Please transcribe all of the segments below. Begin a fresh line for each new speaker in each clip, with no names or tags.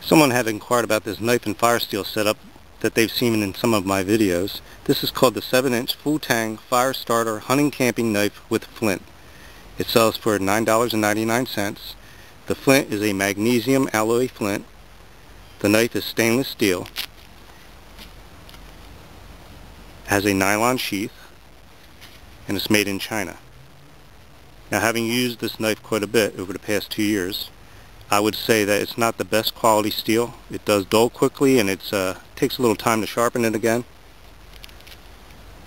Someone had inquired about this knife and fire steel setup that they've seen in some of my videos. This is called the 7-inch full tang fire starter hunting camping knife with flint. It sells for $9.99. The flint is a magnesium alloy flint. The knife is stainless steel. Has a nylon sheath, and it's made in China. Now, having used this knife quite a bit over the past 2 years, I would say that it's not the best quality steel. It does dull quickly, and it takes a little time to sharpen it again.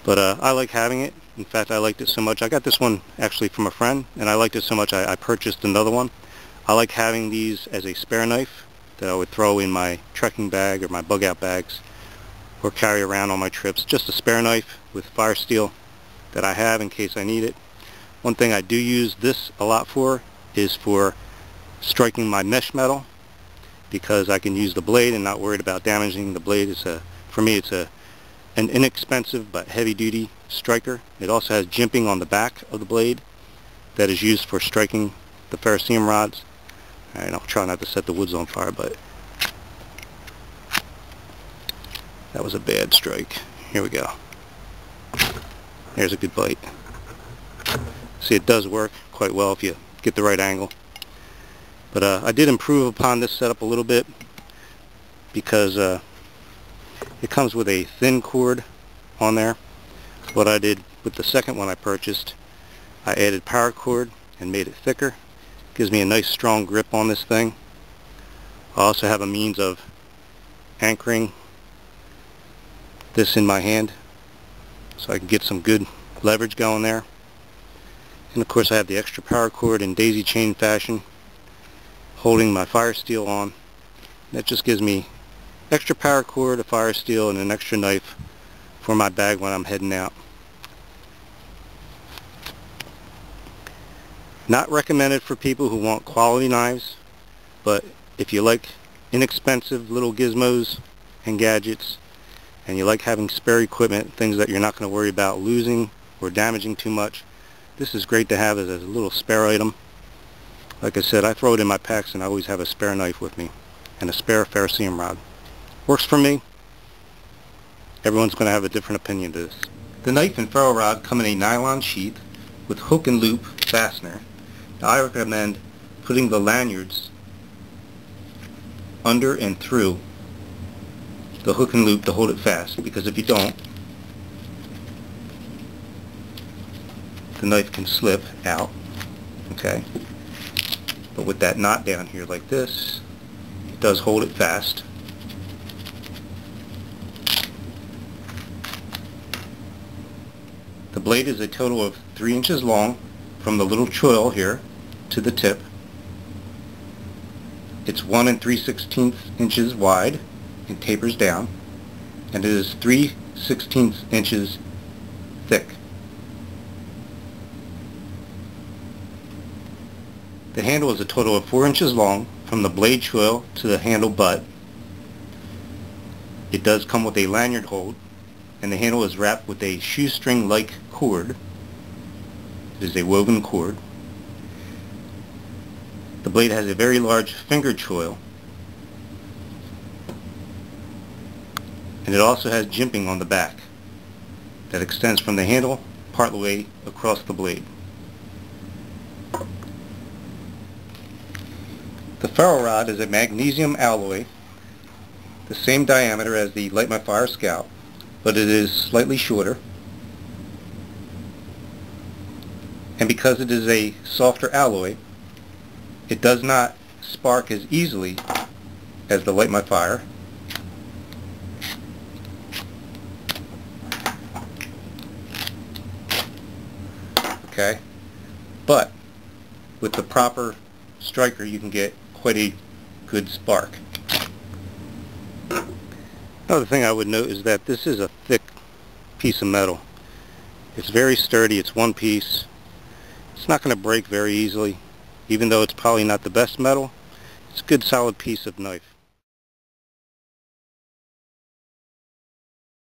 But I like having it. In fact, I liked it so much. I got this one actually from a friend, and I liked it so much I purchased another one. I like having these as a spare knife that I would throw in my trekking bag or my bug out bags or carry around on my trips. Just a spare knife with fire steel that I have in case I need it. One thing I do use this a lot for is for striking my mesh metal, because I can use the blade and not worried about damaging the blade. For me it's an inexpensive but heavy-duty striker. It also has jimping on the back of the blade that is used for striking the ferrocerium rods. Alright, I'll try not to set the woods on fire, but that was a bad strike. Here we go. There's a good bite. See, it does work quite well if you get the right angle. But I did improve upon this setup a little bit, because it comes with a thin cord on there. What I did with the second one I purchased, I added paracord and made it thicker. Gives me a nice strong grip on this thing. I also have a means of anchoring this in my hand so I can get some good leverage going there. And of course I have the extra paracord in daisy chain fashion holding my fire steel on. That just gives me extra paracord, a fire steel, and an extra knife for my bag when I'm heading out. Not recommended for people who want quality knives, but if you like inexpensive little gizmos and gadgets, and you like having spare equipment, things that you're not going to worry about losing or damaging too much, this is great to have as a little spare item. Like I said, I throw it in my packs, and I always have a spare knife with me and a spare ferrocerium rod. Works for me. Everyone's going to have a different opinion to this. The knife and ferro rod come in a nylon sheath with hook and loop fastener. Now, I recommend putting the lanyards under and through the hook and loop to hold it fast, because if you don't, the knife can slip out. Okay? But with that knot down here like this, it does hold it fast. The blade is a total of 3 inches long from the little choil here to the tip. It's 1 3/16 inches wide and tapers down, and it is 3/16 inches thick. The handle is a total of 4 inches long from the blade choil to the handle butt. It does come with a lanyard hold, and the handle is wrapped with a shoestring-like cord. It is a woven cord. The blade has a very large finger choil, and it also has jimping on the back that extends from the handle part of the way across the blade. The ferro rod is a magnesium alloy, the same diameter as the Light My Fire Scout, but it is slightly shorter. And because it is a softer alloy, it does not spark as easily as the Light My Fire. Okay, but with the proper striker you can get quite a good spark. Another thing I would note is that this is a thick piece of metal. It's very sturdy. It's one piece. It's not going to break very easily, even though it's probably not the best metal. It's a good solid piece of knife.